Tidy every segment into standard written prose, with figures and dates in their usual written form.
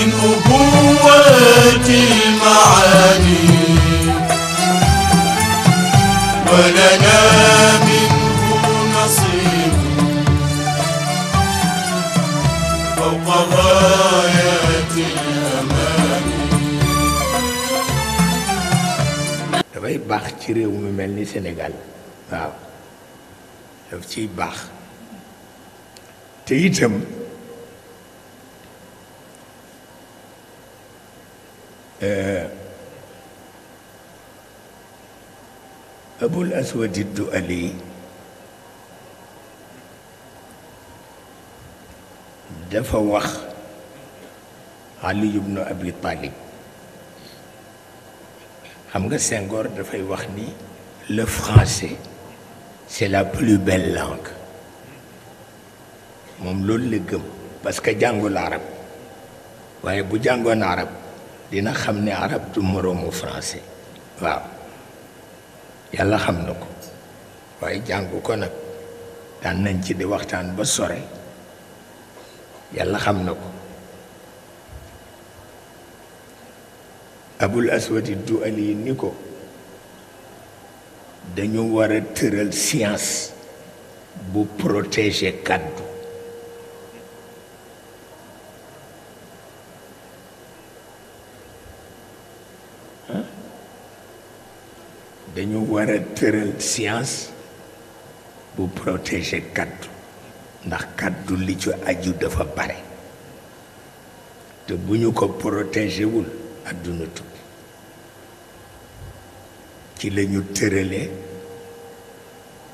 من أبوة المعاني ولنا منه نصيب فوق غايات الأماني. dafay baax ci réew mi mel ni Sénégal waaw daf ciy baax te itam Abul Aswad ad-Du'ali dafa wax Ali ibn Abi Talib xam nga Senghor dafay wax ni le français c'est la plus belle langue moom loolu la gëm parce que jàngul arab waaye bu jàngoon arab dina xam ne arab du moroomu français waaw yàlla xam na ko waaye jàngu ko nag daan nañ ci di waxtaan ba sore yàlla xam na ko. Abul Aswad ad-Du'ali ni ko dañu war a tëral science bu protéger kàddu dañu war a tëral science bu protéger kàddu ndax kàddu li ci aju dafa bare te bu ñu ko protéger wul àdduna tukki ci la ñu tëralee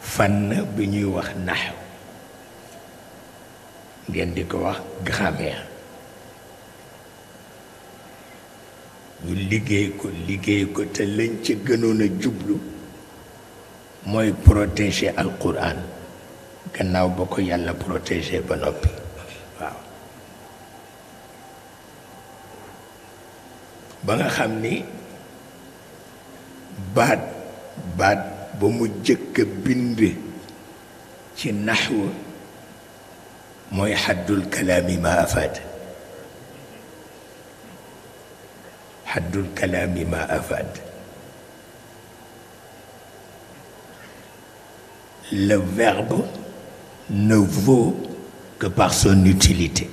fànn bi ñuy wax naxw ngeen di ko wax grammaire ñu liggéey ko te lañ ci gënoon a jublu mooy protéger alquran gannaaw ba ko yàlla protéger ba noppi waaw ba nga xam ni baat ba mu jëkk a bind ci naxwu mooy xaddul kalaami ma afaad xaddul kalaami ma afaad le verbe ne vaut que par son utilité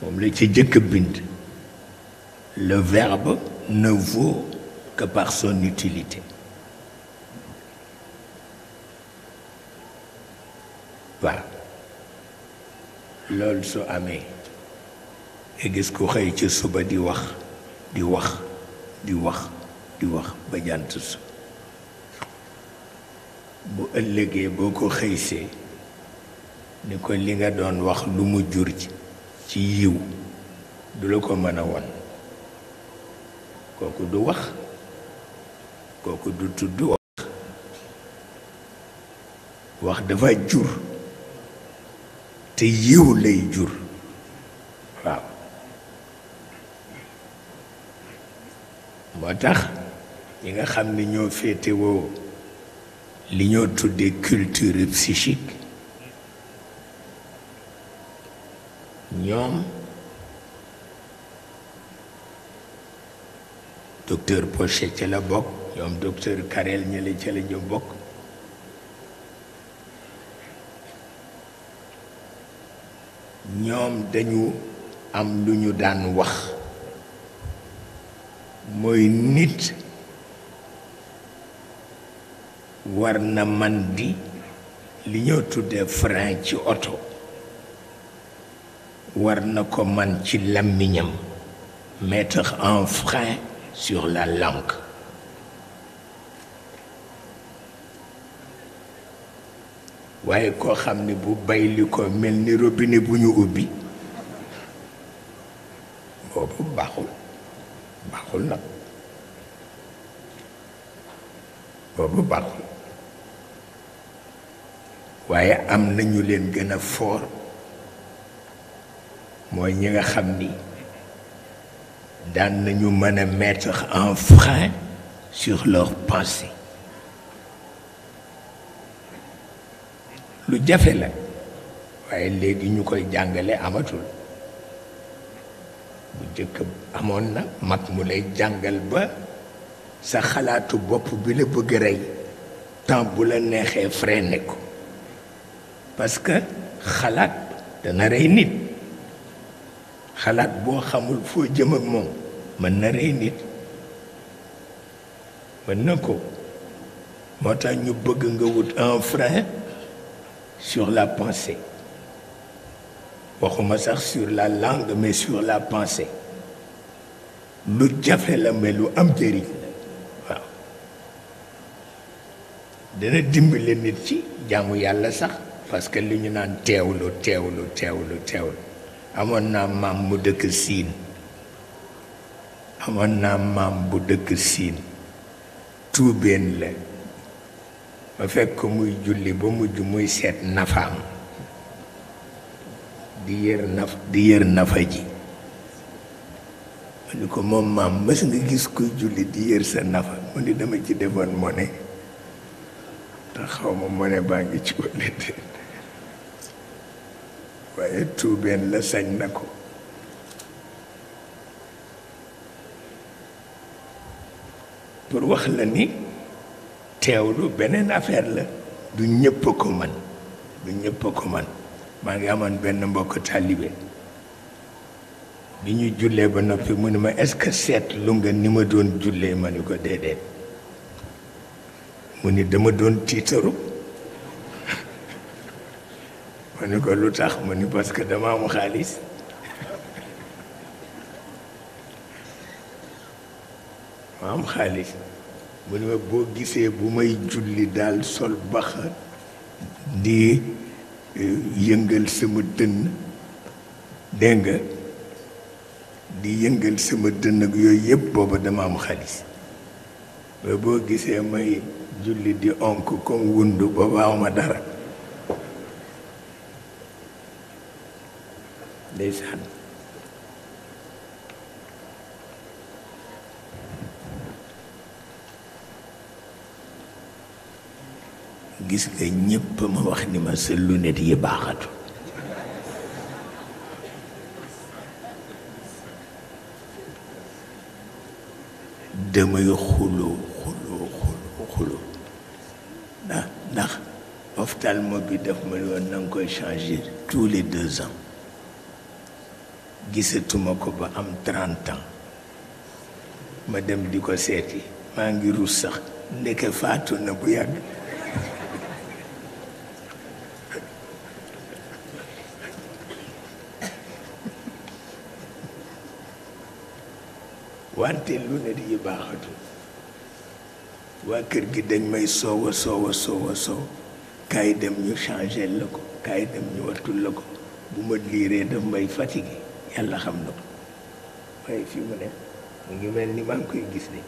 moom la ci jëkk a bind le verbe ne vaut que par son utilité waaw loolu su amee nga gis ku xëy ci suba di wax ba jant su bu ëllëgee boo ko xëysee ni ko li nga doon wax lu mu jur ci yiw du la ko mën a won kooku du wax kooku du tudd wax dafa jur te yiw lay jur waaw moo tax ñi nga xam ni ñoo féetewoo li ñoo tuddee culture psychique ñoom docteur Pochet ca la bokk ñoom docteur Carrel ñële ca la ñu bokk ñoom dañu am lu ñu daan wax mooy nit war na man di li ñoo tuddee frein ci oto war na ko man ci làmmiñam mettre un frein sur la langue waaye koo xam ne bu bay li ko mel ni robinet bu ñu ubbi boobu baaxul nag boobu baaxul waaye am nañu leen gën a fort mooy ñi nga xam ni daan nañu mën a mettre un frein sur leur pensée lu jafe la waaye léegi ñu koy jàngale amatul bu jëkk amoon na mag mu lay jàngal ba sa xalaatu bopp bi la bëgg a rey temps bu la neexee freiné ko parce que xalaat dana rey nit xalaat boo xamul foo jëm ak moom mën na rey nit mën na ko moo tax ñu bëgg nga wut un frein sur la pensée waxuma sax sur la langue mais sur la pensée lu jafe la mais lu am njëriñ la waaw dana dimbale nit ci jaamu yàlla sax parce que li ñu naan teewlu amoon naa maam mu dëkk siin amoon naa maam bu dëkk siin tuubeen la ma fekk ko muy julli ba mujj muy seet nafaam di yër nafa ji ma ni ko moom maam mës nga gis kuy julli di yër sa nafa mu ni dama ci defoon mone te xaw ma mone baa ngi ci walla déet waaye tuubeen la sañ na ko pour wax la ni teewlu beneen affaire la du ñëpp ko man maa ngi amoon benn mbokk taalibe bi ñu jullee ba noppi mu ne ma est-ce que seetlu nga ni ma doon jullee ma ni ko déedéet mu ni dama doon tiitaru ma ni ko lu tax mu ni parce que dama am xaalis ma am xaalis mu ni ma boo gisee bu may julli daal sol baxa di yëngal sama dënn dégg nga di yëngal sama dënn ak yooyu yëpp booba dama am xaalis ba boo gisee may julli di onk comme wundu booba awma dara ndeysaan gis nga ñépp ma wax ni ma sa lunette yi baaxatu damay xuloo ndax ophtalmo bi daf ma woon na nga koy changer tous les 2 ans gisatuma ko ba am 30 ans ma dem di ko seeti maa ngi rus sax ndeke faatu na bu yàgg wante lu ne di baaxatu waa kër gi dañ may soow kaay dem ñu changé la ko kaay dem ñu wattul la ko bu ma liiree daf may fatigué yàlla xam na ko waaye fii mu ne mu ngi mel ni maa ngi koy gis ni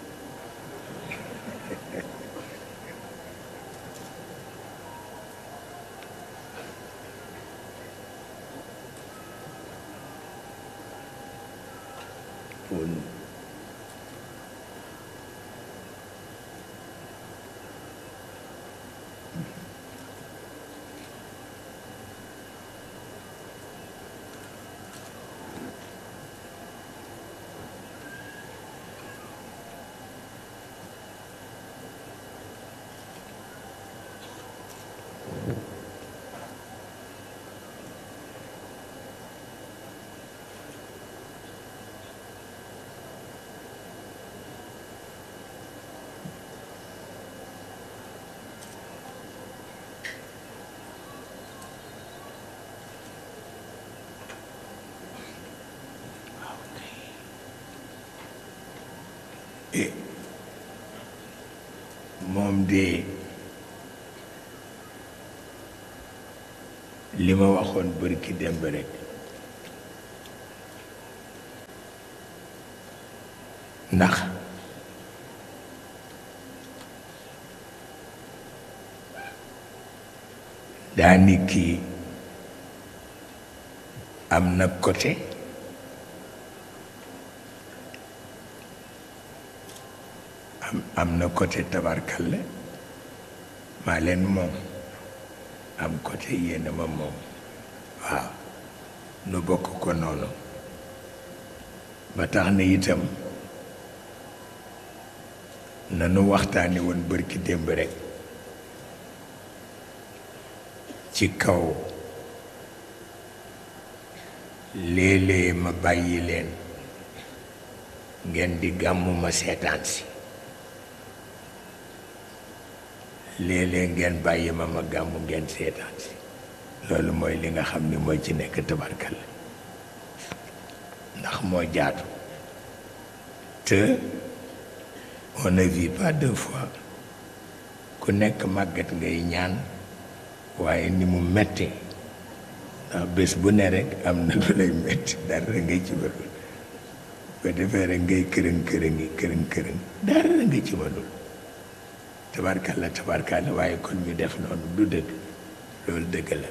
moom de li ma waxoon bërki démb rekk ndax daani kii am na côté am na côté tabarkalla maa leen moom am côté yéena ma moom waaw nu bokk ko noonu ba tax na itam nanu waxtaani woon bërki démb rekk ci kaw léeg-léeg ma bàyyi leen ngeen di gàmmu ma seetaan si léeg-léeg ngeen bàyyi ma gàmmu ngeen seetaan si loolu mooy li nga xam ni mooy ci nekk tabarkalla ndax moo jaatu te on ne vit pas deux fois ku nekk màggat ngay ñaan waaye ni mu metti ndax bés bu ne rekk am na lu lay metti dara ngay ci mënul ba defee rek ngay kërëng dara nga ci mënul tabarkalla waaye kon ñu def noonu du dëgg loolu dëgg la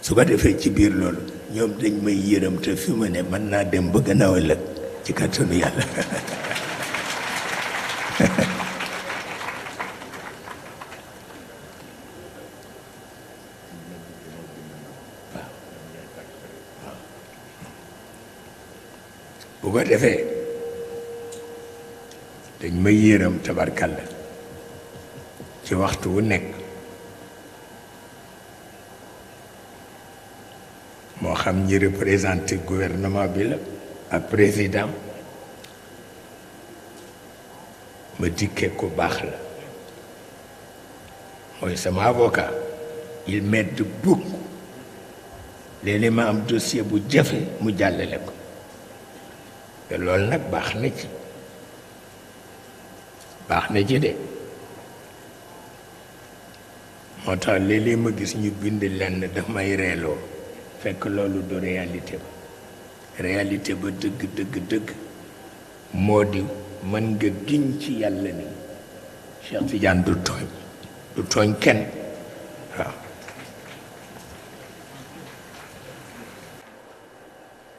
su ko defee ci biir loolu ñoom dañ may yërëm te fi mu ne mën naa dem ba gannaaw ëllëg ci kàttanu yàlla bu ko defee dañ may yërëm tabarkalla ci waxtu wu nekk moo xam ñi représenté gouvernement bi la ak président ma dikkee ku baax la mooy sama avocat il m'aide beaucoup léeg-léeg ma am dossier bu jafe mu jàllale ko te loolu nag baax na ci de moo tax léeg-léeg ma gis ñu bind lenn daf may reeloo fekk loolu du réalité ba dëgg moo di mën nga giñ ci yàlla ni Cheikh Tidiane du tooñ kenn waaw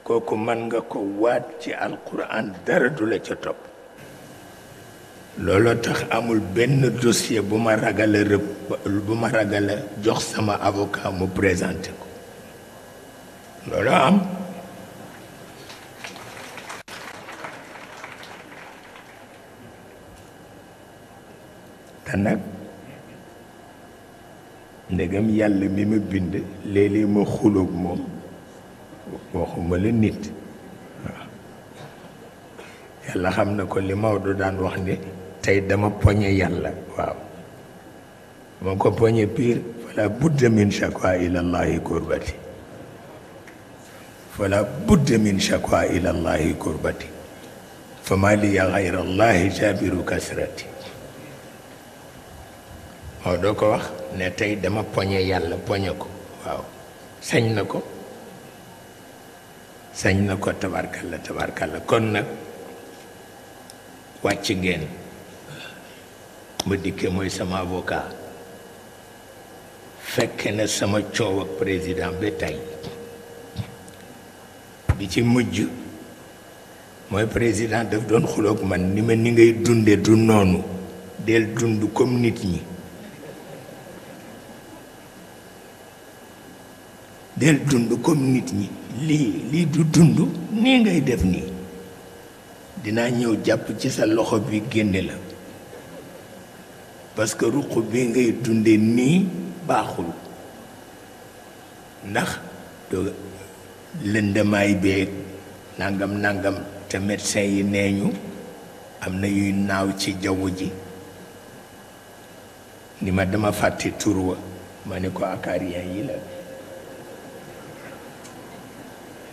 kooku mën nga ko waat ci alquran dara du la ca topp looloo tax amul benn dossier bu ma ragal a jox sama avocat mu présenté ko looloo am te nag ndegam yàlla mi ma bind léeg-léeg ma xuloog moom waxuma la nit waaw yàlla xam na ko li Maodo daan wax ni tey dama poñe yàlla waaw moo ko poñe piir fala budda min shakwa ila llahi kurbati fala budda min shakwa ila llahi kurbati fama liya gayra llahi jabiru kasrati Maodo ko wax ne tey dama poñe yàlla poñe ko waaw sañ na ko tabarkalla kon nag wàcc ngeen ma dikke mooy sama avocat fekke na sama coow ak président ba tey bi ci mujj mooy président daf doon xuloog man ni ma ni ngay dunde du noonu del dund comme nit ñi del dund comme nit ñi lii du dund nii ngay def nii dinaa ñëw jàpp ci sa loxo bi génne la parce que ruq bi ngay dunde nii baaxul ndax lëndamaay beeg nangam te médecin yi nee ñu am na yuy naaw ci jaww ji ni ma dama fàtte tur wa ma ne ko acarien yi la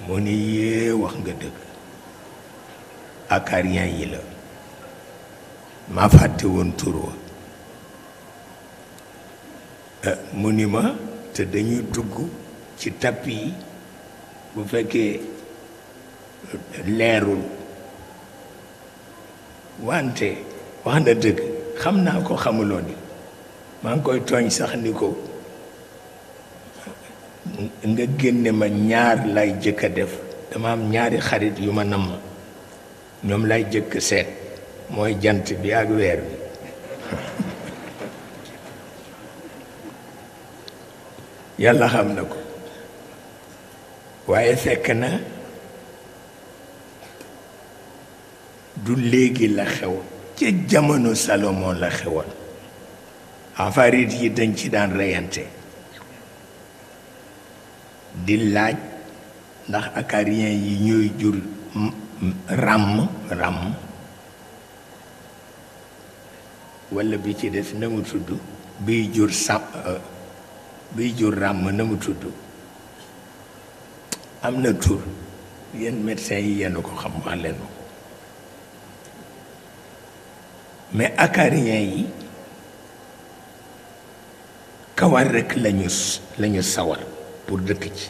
mu ni yee wax nga dëgg acarien yi la ma fàtte woon tur wa mu ni ma te dañuy dugg ci tapis yi bu fekkee leerul wante wax na dëgg xam naa ko xamuloo ni maa ngi koy tooñ sax ni ko nga génne ma ñaar lay jëkk a def dama am ñaari xarit yu ma namm ñoom lay jëkk seet mooy jant bi ak weer bi yàlla xam na ko waaye fekk na du léegi la xew ca jamono Salomon la xewoon afarit yi dañ ci daan reyante di laaj ndax acariens yi ñooy jur ràmm walla bi ci des na mu tudd biy jur biy jur ràmm na mu tudd am na tur yéen médecins yi yenn ko xam wax leen ko mais acariens yi kawar rekk lañu sawar pour dëkk ci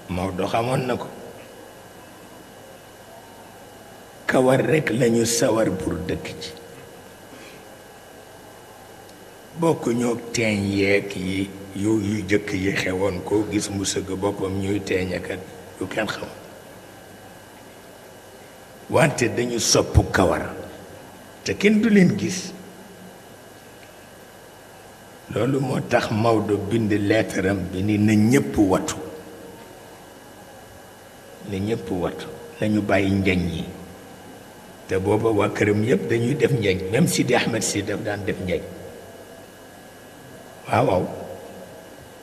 Maodo xamoon na ko kawar rekk lañu sawar pour dëkk ci bokk ñoo teeñ yeeg yi yu jëkk yi xewoon koo gis mu sëgg boppam ñuy teeñ ak yu kenn xam wante dañu sopp kawar te kenn du leen gis loolu moo tax Maodo bind leetaram bi ni na ñépp wattu nañu bàyyi njañ yi te booba waa këram yépp dañuy def njañ même Sidi Ahmed si daf daan def njañ waaw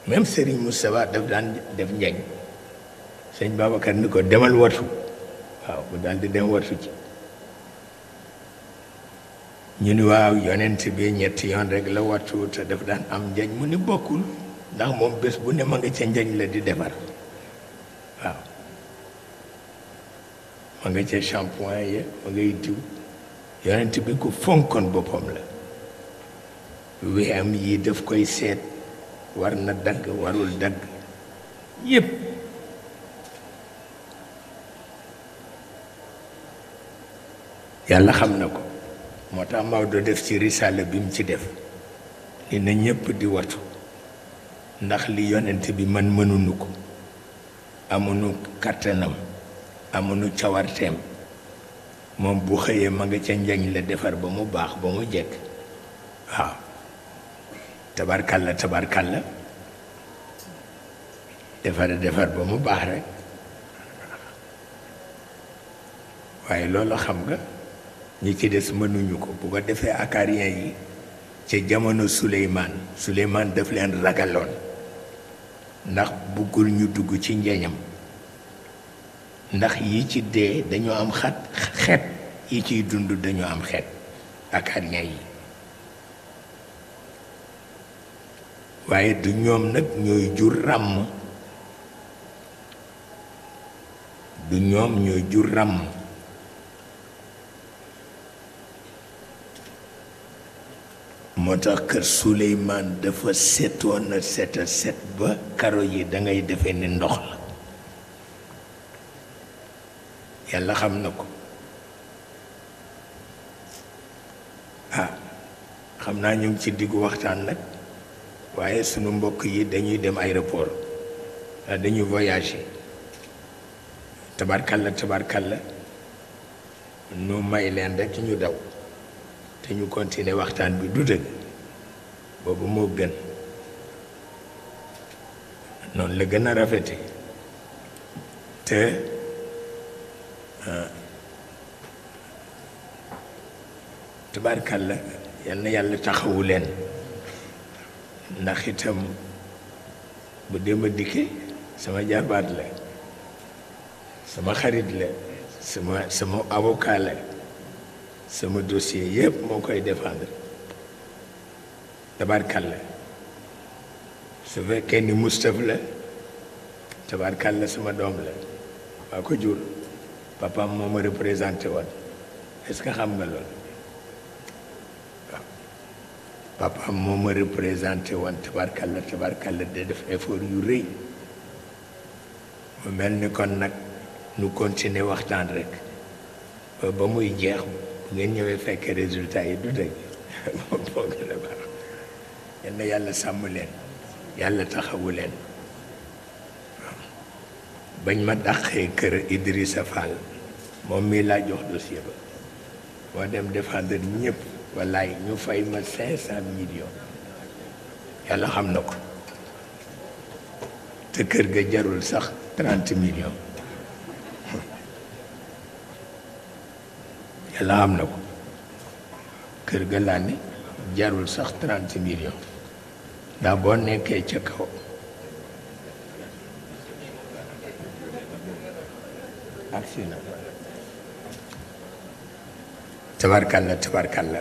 même Serigne Moustapha daf daan def njañ sëñ Babacar ni ko demal wattu waaw bu daal di dem wattu ci ñu ni waaw yonent bi ñetti yoon rek la wattu te daf daan am njañ mu ni bokkul ndax moom bés bu ne ma nga ca njañ la di defar waaw ma nga ca shampoing ya ma ngay diw yonent bi ku fonkoon boppam la weyam yi daf koy seet war na dagg warul dagg yépp yàlla xam na ko moo tax Maodo def ci risaala bi mu ci def ni na ñépp di watu ndax li yonent bi man mënuñu ko amuñu kàttanam amuñu cawarteem moom bu xëyee ma nga ca njañ la defar ba mu baax ba mu jekk waaw tabarkalla defar ba mu baax rek waaye loolu xam nga ñi ci des mënuñu ko bu ko defee acariens yi ca jamono Suleymaan daf leen ragaloon ndax buggul ñu dugg ci njeñam ndax yi ci dee dañoo am xet yi ciy dund dañoo am xet acariens yi waaye du ñoom nag ñooy jur ràmm moo tax kër Suleymaan dafa setoon na set ba karo yi dangay defe ni ndox la yàlla xam na ko xam naa ñu ngi ci diggu waxtaan nag waaye sunu mbokk yi dañuy dem aéroport dañuy voyager tabarkalla nu may leen rek ñu daw te ñu continuer waxtaan bi du dëgg boobu moo gën noonu la gën a rafete te tabarkalla yal na yàlla taxawu leen ndax itam bu démb dikkee sama jarbaat la sama xarit la sama avocat la sama dossier yépp moo koy défendre tabarkalla su fekkee ni Moustapha la tabarkalla sama doom la waa ko jur papaam moo ma représenté woon est-ce que xam nga loolu papaam moo ma représenté woon tabarkalla de def effort yu rëy mu mel ni kon nag nu continuer waxtaan rek ba muy jeex bu ngeen ñëwee fekk résultat yi du dëgg moom moo gën a baax yal na yàlla sàmm leen yàlla taxawu leen bañ ma dàqee kër Idrissa Fall moom mii laa jox dossier ba moo dem défendre ñëpp wallaay ñu fay ma 500 millions yàlla xam na ko te kër ga jarul sax 30 millions yàlla am na ko kër ga laa ne jarul sax 30 millions ndax boo nekkee ca kaw agsi na tabarkalla tabarkalla